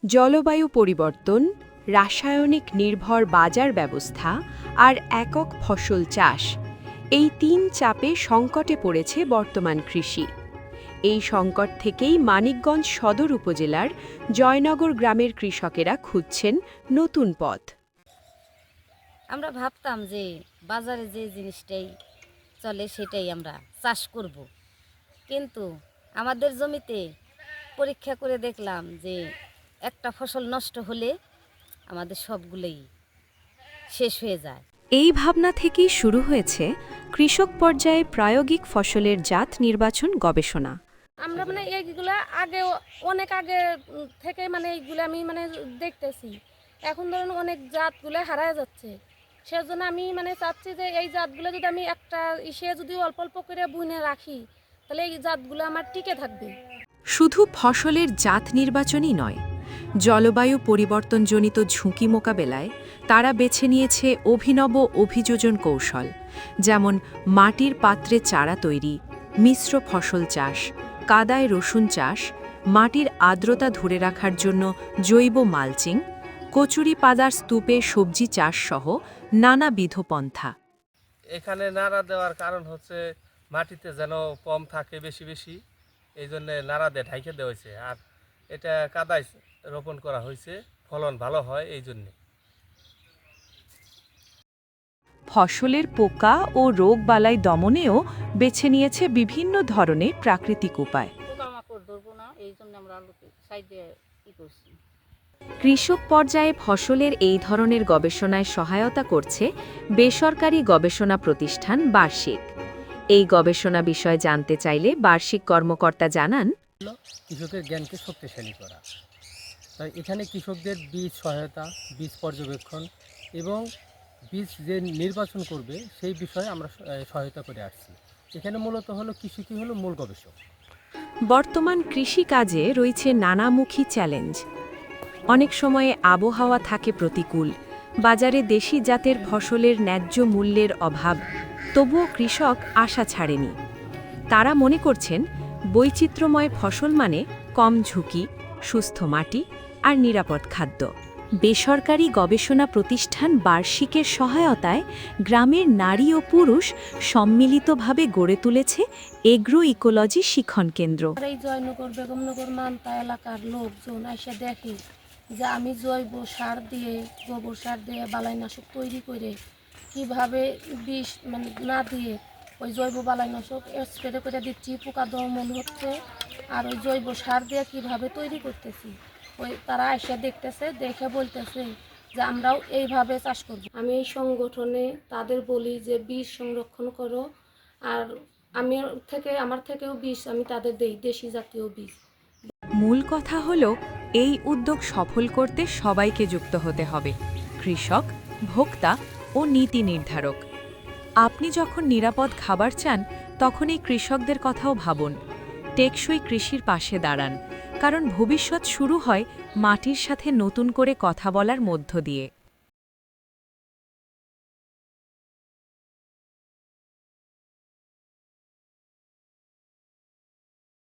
জলবায়ু পরিবর্তন, রাসায়নিক নির্ভর বাজার ব্যবস্থা আর একক ফসল চাষ এই তিন চাপে সংকটে পড়েছে বর্তমান কৃষি। এই সংকট থেকেই মানিকগঞ্জ সদর উপজেলার জয়নগর গ্রামের কৃষকেরা খুঁজছেন নতুন পথ। আমরা ভাবতাম যে বাজারে যে জিনিসটাই চলে সেটাই আমরা চাষ করব, কিন্তু আমাদের জমিতে পরীক্ষা করে দেখলাম যে একটা ফসল নষ্ট হলে আমাদের সবগুলোই শেষ হয়ে যায়। এই ভাবনা থেকেই শুরু হয়েছে কৃষক পর্যায়ে প্রায়োগিক ফসলের জাত নির্বাচন গবেষণা। আমরা এইগুলা অনেক আগে থেকে এইগুলো আমি দেখতেছি। এখন ধরুন অনেক জাতগুলো হারায় যাচ্ছে, সেজন্য আমি চাচ্ছি যে এই জাতগুলো যদি আমি একটা যদি অল্প অল্প করে বুনে রাখি, তাহলে এই জাতগুলো আমার টিকে থাকবে। শুধু ফসলের জাত নির্বাচনই নয়, জলবায়ু পরিবর্তনজনিত ঝুঁকি মোকাবেলায় তারা বেছে নিয়েছে অভিনব অভিযোজন কৌশল, যেমন মাটির পাত্রে চারা তৈরি, মিশ্র ফসল চাষ, কাদায় রসুন চাষ, মাটির আর্দ্রতা ধরে রাখার জন্য জৈব মালচিং, কচুরি পাতার স্তূপে সবজি চাষ সহ নানাবিধ পন্থা। এখানে নাড়া দেওয়ার কারণ হচ্ছে মাটিতে যেন কম থাকে বেশি বেশি, এই জন্য নাড়া দিয়ে ঢাইকে দেওয়া হয়েছে। আর এটা কাদায় রোপণ করা হয়েছে, ফলন ভালো হয় এই জন্যে। ফসলের পোকা ও রোগবালাই দমনেও বেছে নিয়েছে বিভিন্ন ধরনের প্রাকৃতিক উপায়। পোকামাকড় ধরবো না, এই জন্য আমরা আলুকে সাইডে করছি। কৃষক পর্যায়ে ফসলের এই ধরনের গবেষণায় সহায়তা করছে বেসরকারি গবেষণা প্রতিষ্ঠান বার্ষিক। এই গবেষণা বিষয়ে জানতে চাইলে বার্ষিক কর্মকর্তা জানান, কৃষকের জ্ঞানকে শক্তিশালী করা। তাই এখানে কৃষকদের বীজ সহায়তা, বীজ পর্যবেক্ষণ এবং বীজ যে নির্বাচন করবে সেই বিষয়ে আমরা সহায়তা করে আসছি। এখানে মূলত কৃষকই হলো মূল গবেষক। বর্তমান কৃষিকাজে রয়েছে নানামুখী চ্যালেঞ্জ। অনেক সময়ে আবহাওয়া থাকে প্রতিকূল, বাজারে দেশি জাতের ফসলের ন্যায্য মূল্যের অভাব, তবুও কৃষক আশা ছাড়েনি। তারা মনে করছেন বৈচিত্র্যময় ফসল মানে কম ঝুঁকি, সুস্থ মাটি আর নিরাপদ খাদ্য। বেসরকারি গবেষণা প্রতিষ্ঠান বার্ষিকের সহায়তায় গ্রামের নারী ও পুরুষ সম্মিলিতভাবে গড়ে তুলেছে এগ্রো ইকোলজি শিক্ষণ কেন্দ্র। এই জয়নগর, বেগমনগর, মান্তা এলাকার লোকজন এসে দেখে যে আমি জৈব সার দিয়ে, গোবর সার দিয়ে বালাইনাশক তৈরি করে কিভাবে বিষ না দিয়ে ওই জৈব বালাইনাশক স্প্রে করে দিচ্ছি, পোকা দমন হচ্ছে, আর ওই জৈব সার দিয়ে কিভাবে তৈরি করতেছি। ওই তারা এসে দেখতেছে, দেখে বলতেছে যে আমরাও এইভাবে চাষ করব। আমি এই সংগঠনে তাদের বলি যে বীজ সংরক্ষণ করো, আর আমার থেকেও বীজ আমি তাদের দেই, দেশি জাতীয় বীজ। মূল কথা হলো, এই উদ্যোগ সফল করতে সবাইকে যুক্ত হতে হবে, কৃষক, ভোক্তা ও নীতি নির্ধারক। আপনি যখন নিরাপদ খাবার চান, তখন এই কৃষকদের কথাও ভাবুন। টেকসই কৃষির পাশে দাঁড়ান, কারণ ভবিষ্যৎ শুরু হয় মাটির সাথে নতুন করে কথা বলার মধ্য দিয়ে।